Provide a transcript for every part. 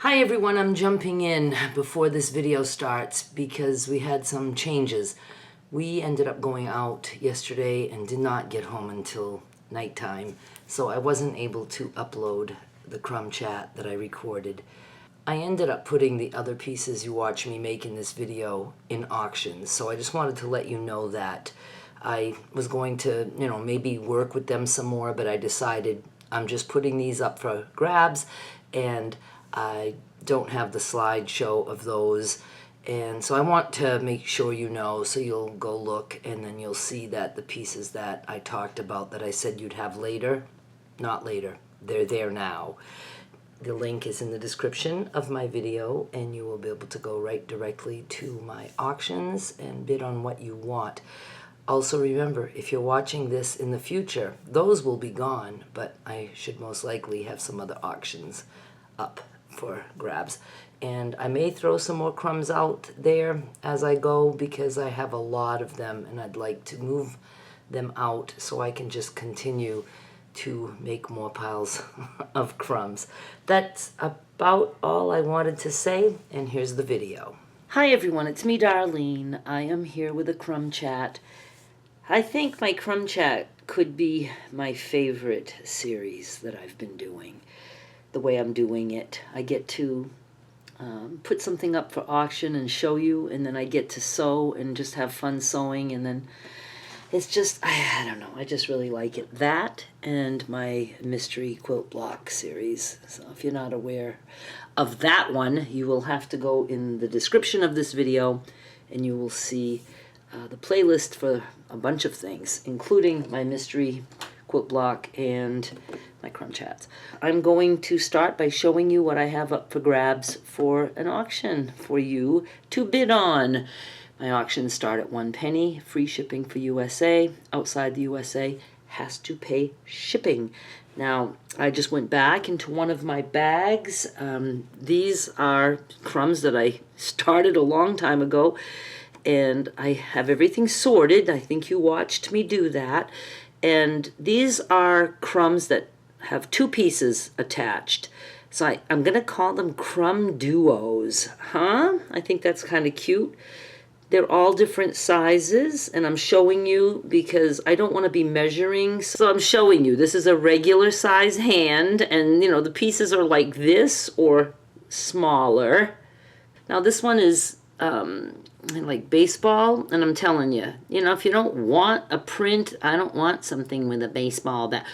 Hi everyone, I'm jumping in before this video starts because we had some changes. We ended up going out yesterday and did not get home until nighttime, so I wasn't able to upload the Crumb chat that I recorded. I ended up putting the other pieces you watch me make in this video in auctions, so I just wanted to let you know that. I was going to, maybe work with them some more, but I decided I'm just putting these up for grabs, and I don't have the slideshow of those, and so I want to make sure you know, so you'll go look and then you'll see that the pieces that I talked about that I said you'd have later, not later, they're there now. The link is in the description of my video and you will be able to go right directly to my auctions and bid on what you want. Also remember, if you're watching this in the future, those will be gone, but I should most likely have some other auctions up for grabs. And I may throw some more crumbs out there as I go because I have a lot of them and I'd like to move them out so I can just continue to make more piles of crumbs. That's about all I wanted to say, and here's the video. Hi everyone, it's me Darlene. I am here with a Crumb chat. I think my Crumb chat could be my favorite series that I've been doing. The way I'm doing it, I get to put something up for auction and show you, and then I get to sew and just have fun sewing, and then it's just, I don't know, I just really like it. That and my mystery quilt block series. So if you're not aware of that one, you will have to go in the description of this video and you will see the playlist for a bunch of things, including my mystery quilt block and my Crumb chats. I'm going to start by showing you what I have up for grabs for an auction for you to bid on. My auctions start at 1 penny, free shipping for USA. Outside the USA, has to pay shipping. Now, I just went back into one of my bags. These are crumbs that I started a long time ago, and I have everything sorted. I think you watched me do that. And these are crumbs that have two pieces attached. So I'm going to call them crumb duos. I think that's kind of cute. They're all different sizes, and I'm showing you because I don't want to be measuring. So I'm showing you. This is a regular size hand, and the pieces are like this or smaller. Now this one is like baseball, and I'm telling you, if you don't want a print, I don't want something with a baseball bat.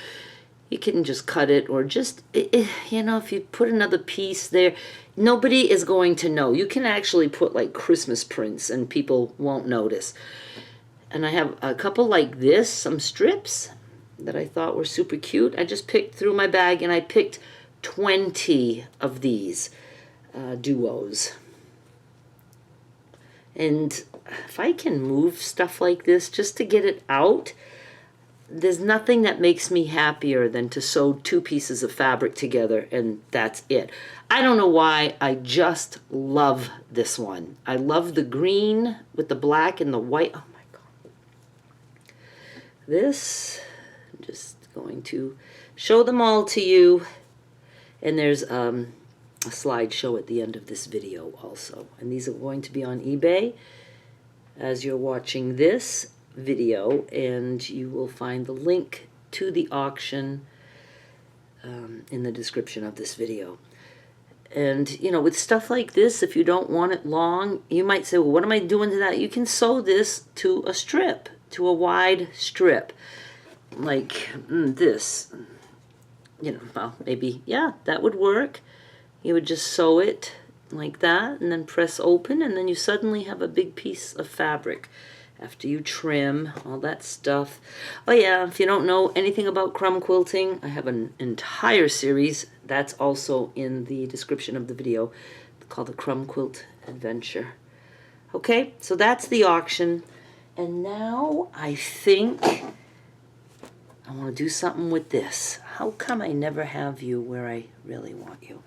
You can just cut it, or just, if you put another piece there, nobody is going to know. You can actually put like Christmas prints and people won't notice. And I have a couple like this, some strips that I thought were super cute. I just picked through my bag and I picked 20 of these duos. And if I can move stuff like this just to get it out, there's nothing that makes me happier than to sew two pieces of fabric together, and that's it. I don't know why, I just love this one. I love the green with the black and the white. Oh my God. This, I'm just going to show them all to you. And there's a slideshow at the end of this video also. And these are going to be on eBay as you're watching this video, and you will find the link to the auction in the description of this video. And with stuff like this, if you don't want it long, you might say, well, what am I doing to that? You can sew this to a strip, to a wide strip like this. Well, maybe, yeah, that would work. You would just sew it like that and then press open, and then you suddenly have a big piece of fabric after you trim all that stuff. Oh yeah, if you don't know anything about crumb quilting, I have an entire series that's also in the description of the video called the Crumb Quilt Adventure. Okay, so that's the auction. And now I think I want to do something with this. How come I never have you where I really want you?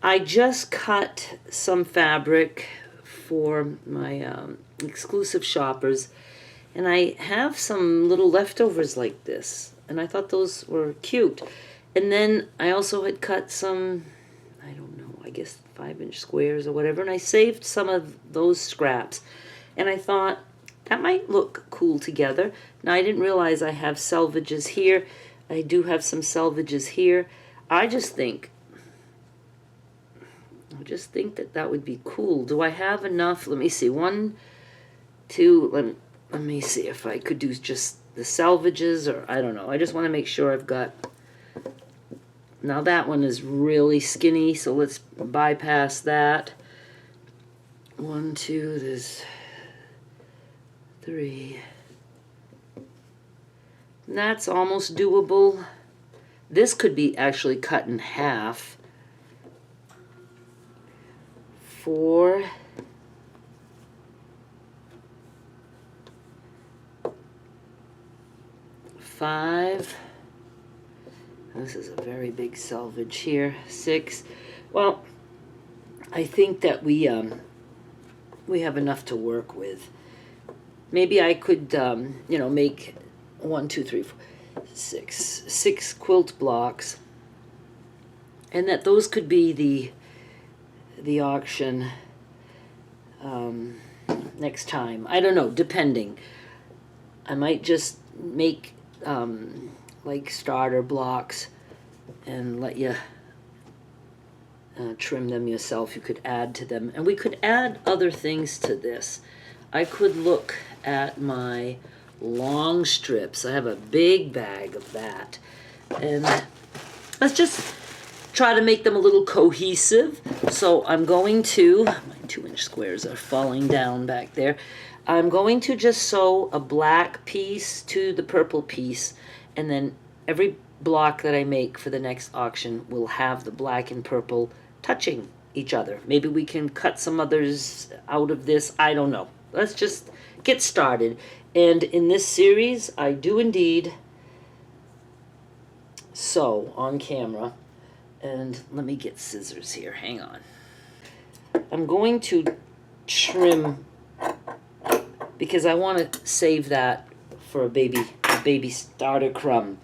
I just cut some fabric for my exclusive shoppers, and I have some little leftovers like this, and I thought those were cute. And then I also had cut some, I don't know, I guess 5-inch squares or whatever, and I saved some of those scraps. And I thought, that might look cool together. Now, I didn't realize I have selvages here. I do have some selvages here. I just think that that would be cool. Do I have enough? Let me see. 1, 2, let me see if I could do just the selvages, or I don't know. I just want to make sure I've got... Now that one is really skinny, so let's bypass that. 1, 2, there's 3. That's almost doable. This could be actually cut in half. 4. 5. This is a very big selvage here. 6. Well, I think that we have enough to work with. Maybe I could, you know, make 1, 2, 3, 4, 6 quilt blocks, and that those could be the auction next time. I don't know, depending. I might just make like starter blocks and let you trim them yourself. You could add to them, and we could add other things to this. I could look at my long strips. I have a big bag of that, and let's just try to make them a little cohesive. So I'm going to, my 2-inch squares are falling down back there. I'm going to just sew a black piece to the purple piece, and then every block that I make for the next auction will have the black and purple touching each other. Maybe we can cut some others out of this. I don't know. Let's just get started. And in this series, I do indeed sew on camera. And let me get scissors here. Hang on. I'm going to trim because I want to save that for a baby starter crumb.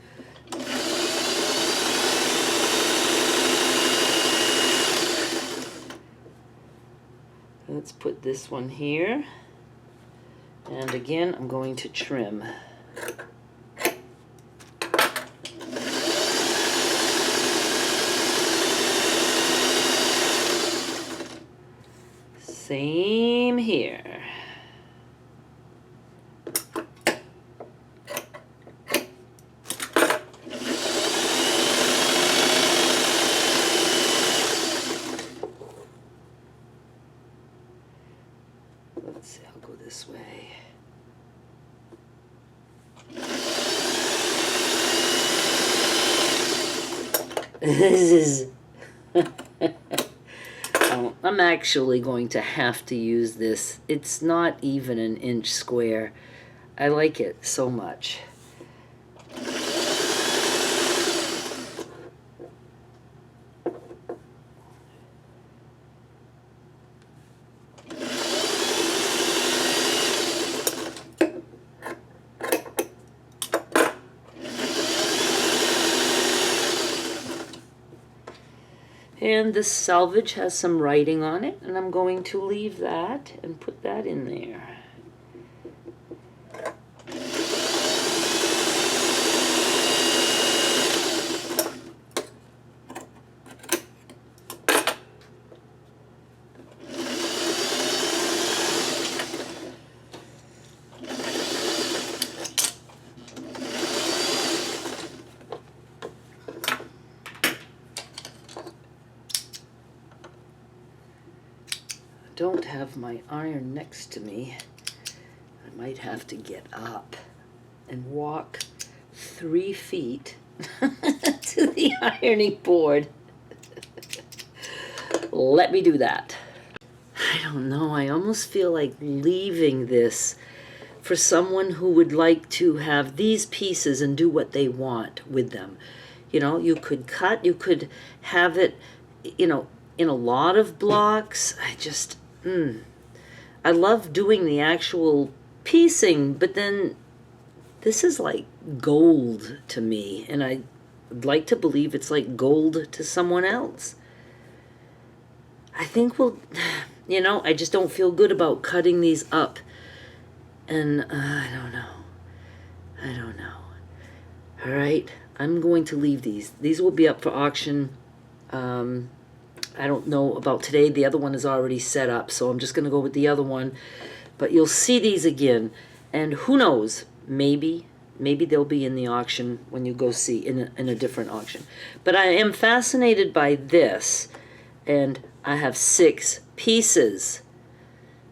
Let's put this one here. And again, I'm going to trim. Same here. Let's see, I'll go this way. This is... Oh, I'm actually going to have to use this. It's not even an inch square. I like it so much. And this selvage has some writing on it, and I'm going to leave that and put that in there. Don't have my iron next to me. I might have to get up and walk 3 feet to the ironing board. Let me do that. I don't know, I almost feel like leaving this for someone who would like to have these pieces and do what they want with them. You know, you could cut, you could have it, you know, in a lot of blocks. I love doing the actual piecing, but then this is like gold to me, and I'd like to believe it's like gold to someone else. think we'll, you know, I just don't feel good about cutting these up. And I don't know. I don't know. All right, I'm going to leave these. These will be up for auction. I don't know about today. The other one is already set up, so I'm just going to go with the other one. But you'll see these again, and who knows, maybe they'll be in the auction when you go see in a different auction. But I am fascinated by this, and I have 6 pieces.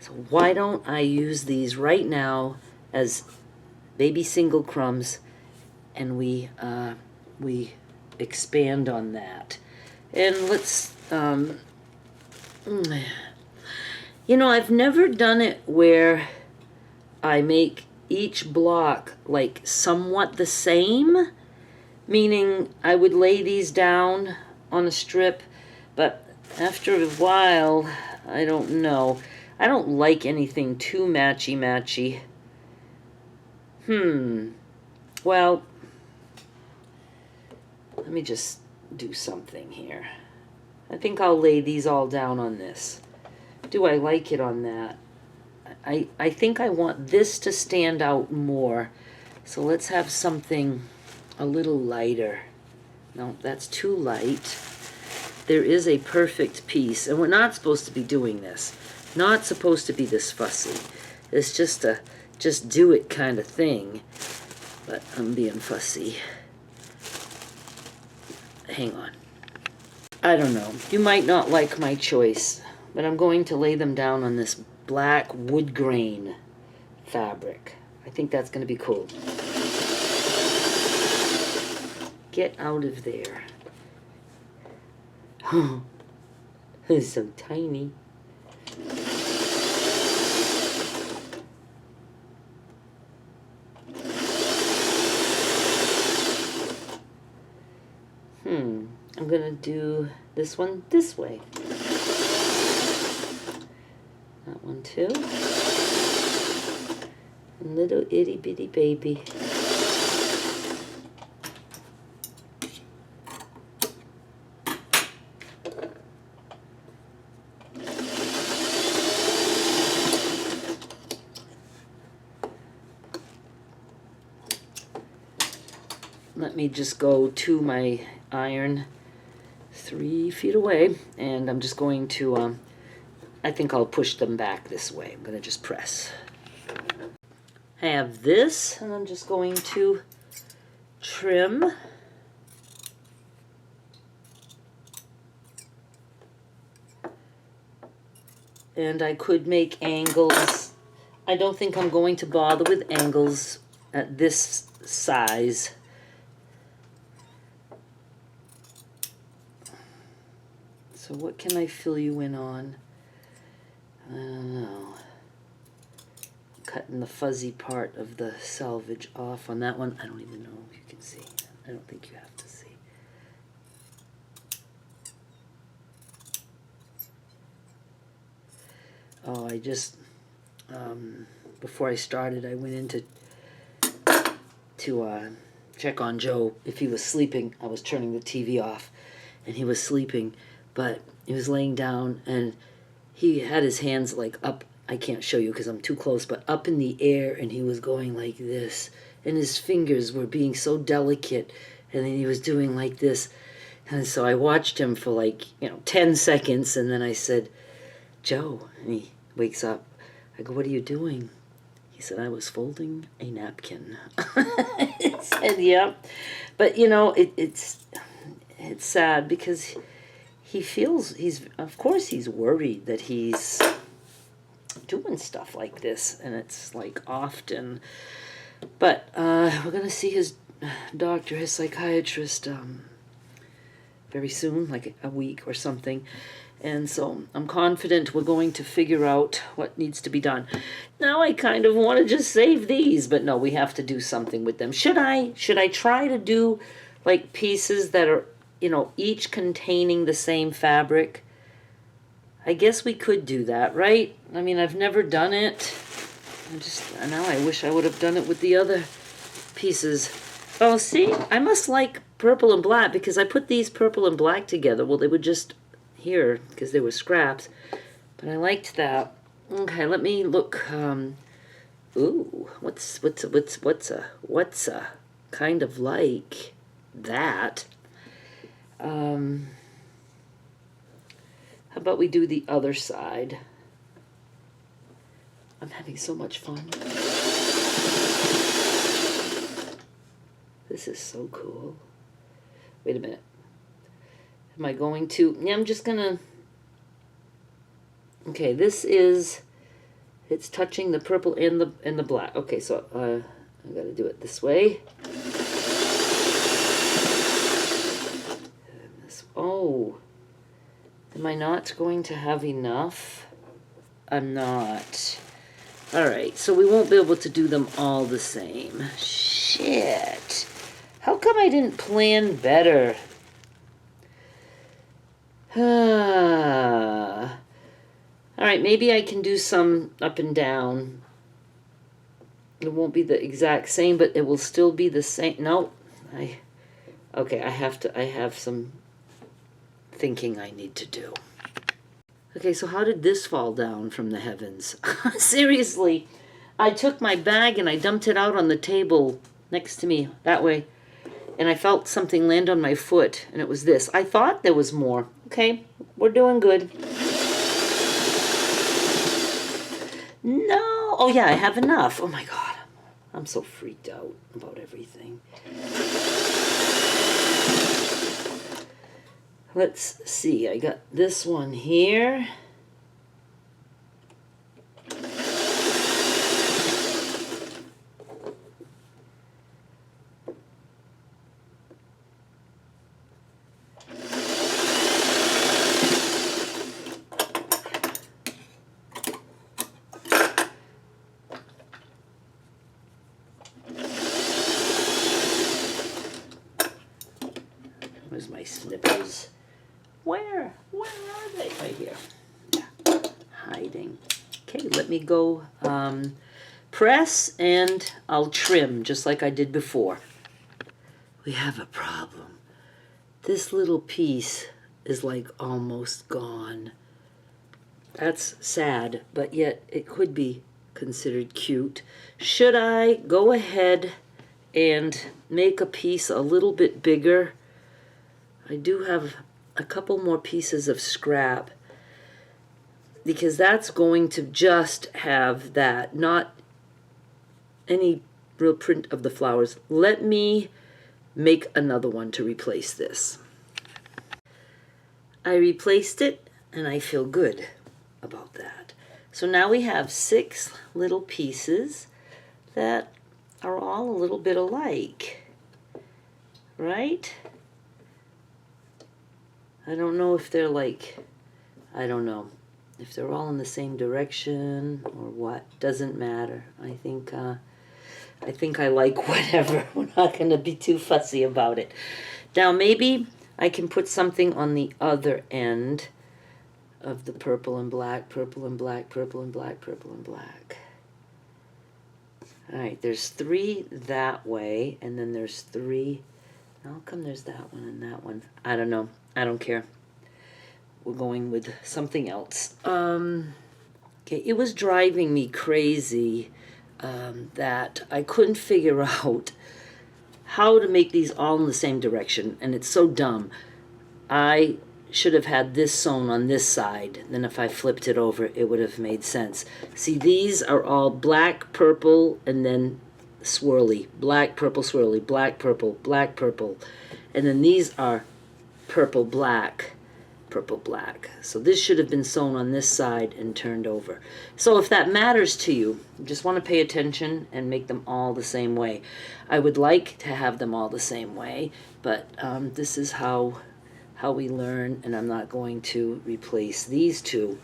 So why don't I use these right now as baby single crumbs, and we expand on that. And let's, you know, I've never done it where I make each block like somewhat the same, meaning I would lay these down on a strip, but after a while, I don't know. I don't like anything too matchy-matchy. Well, let me just do something here. I think I'll lay these all down on this. Do I like it on that? I think I want this to stand out more. So let's have something a little lighter. No, that's too light. There is a perfect piece, and we're not supposed to be doing this. Not supposed to be this fussy. It's just a just do it kind of thing. But I'm being fussy. Hang on. I don't know. You might not like my choice, but I'm going to lay them down on this black wood grain fabric. I think that's going to be cool. Get out of there. Oh, it's so tiny. I'm going to do this one this way. That one too. And little itty bitty baby. Let me just go to my iron 3 feet away, and I'm just going to, I think I'll push them back this way. I'm going to just press. I have this, and I'm just going to trim. And I could make angles. I don't think I'm going to bother with angles at this size. So what can I fill you in on? I don't know. I'm cutting the fuzzy part of the selvage off on that one. I don't even know if you can see. I don't think you have to see. Oh, I just, before I started, I went in to check on Joe if he was sleeping. I was turning the TV off, and he was sleeping. But he was laying down, and he had his hands like up. I can't show you because I'm too close, but up in the air, and he was going like this. And his fingers were being so delicate, and then he was doing like this. And so I watched him for like, 10 seconds, and then I said, Joe, and he wakes up. I go, what are you doing? He said, I was folding a napkin. I said, yeah. But, it's sad because he feels of course he's worried that he's doing stuff like this, and it's like often. But we're going to see his doctor, his psychiatrist, very soon, like a week or something. And so I'm confident we're going to figure out what needs to be done. Now I kind of want to just save these, but no, we have to do something with them. Should I try to do like pieces that are, each containing the same fabric? I guess we could do that, right? I mean, I've never done it. Now I wish I would have done it with the other pieces. Oh, see, I must like purple and black because I put these purple and black together. Well, they would just, here because there were scraps, but I liked that. Okay, let me look. Ooh, what's a kind of like that? How about we do the other side? I'm having so much fun. This is so cool. Wait a minute. Am I going to? Yeah, I'm just gonna. Okay, this is. It's touching the purple and the black. Okay, so I gotta do it this way. And this. Oh, am I not going to have enough? I'm not. All right, so we won't be able to do them all the same. Shit. How come I didn't plan better? All right, maybe I can do some up and down. It won't be the exact same, but it will still be the same. No, okay, I have some thinking I need to do. Okay, so how did this fall down from the heavens? Seriously, I took my bag and I dumped it out on the table next to me, that way, and I felt something land on my foot, and it was this. I thought there was more. Okay, we're doing good. No, oh yeah, I have enough. Oh my God, I'm so freaked out about everything. Let's see, I got this one here. Where's my snippers? Where are they? Right here. Yeah. Hiding. Okay, let me go press and I'll trim just like I did before. We have a problem. This little piece is like almost gone. That's sad, but yet it could be considered cute. Should I go ahead and make a piece a little bit bigger? I do have a couple more pieces of scrap because that's going to just have that, not any real print of the flowers. Let me make another one to replace this. I replaced it and I feel good about that. So now we have 6 little pieces that are all a little bit alike, right? I don't know if they're like, I don't know if they're all in the same direction or what. Doesn't matter. I think I like whatever. We're not going to be too fussy about it. Now maybe I can put something on the other end of the purple and black, purple and black, purple and black, purple and black. All right, there's 3 that way, and then there's 3. How come there's that one and that one? I don't know. I don't care. We're going with something else. Okay, it was driving me crazy that I couldn't figure out how to make these all in the same direction, and it's so dumb. I should have had this sewn on this side, then if I flipped it over, it would have made sense. See, these are all black, purple, and then swirly. Black, purple, swirly, black, purple, and then these are purple, black, purple, black. So this should have been sewn on this side and turned over. So if that matters to you, you just want to pay attention and make them all the same way. I would like to have them all the same way, but this is how we learn, and I'm not going to replace these 2.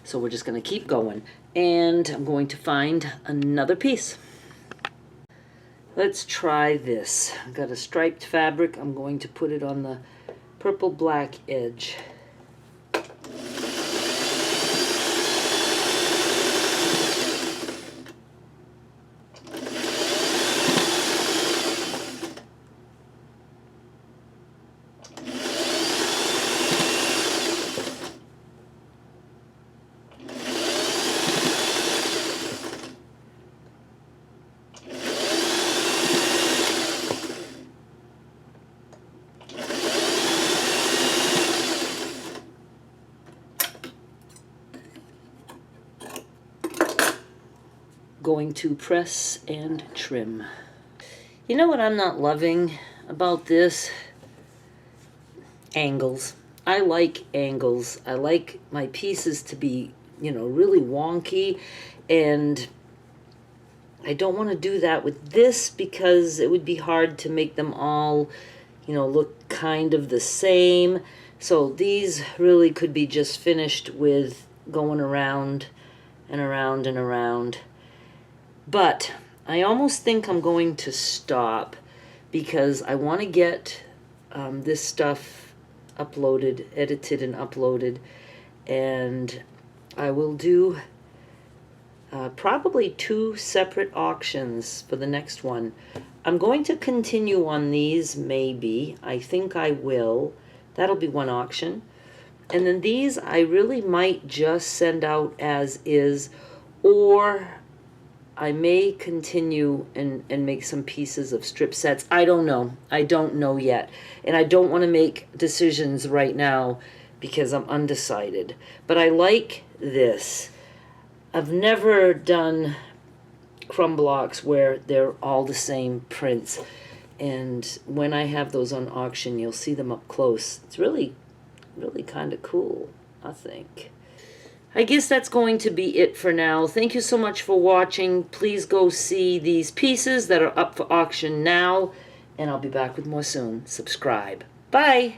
So we're just going to keep going, and I'm going to find another piece. Let's try this. I've got a striped fabric. I'm going to put it on the purple black edge. going to press and trim. You know what I'm not loving about this? Angles. I like angles. I like my pieces to be, you know, really wonky, and I don't want to do that with this because it would be hard to make them all, you know, look kind of the same. So these really could be just finished with going around and around and around. But I almost think I'm going to stop because I want to get this stuff uploaded, edited and uploaded, and I will do probably 2 separate auctions for the next one. I'm going to continue on these, maybe. I think I will. That'll be 1 auction. And then these I really might just send out as is, or I may continue and make some pieces of strip sets. I don't know. I don't know yet. And I don't want to make decisions right now because I'm undecided. But I like this. I've never done crumb blocks where they're all the same prints. And when I have those on auction, you'll see them up close. It's really, really kind of cool, I think. I guess that's going to be it for now. Thank you so much for watching. Please go see these pieces that are up for auction now, and I'll be back with more soon. Subscribe. Bye!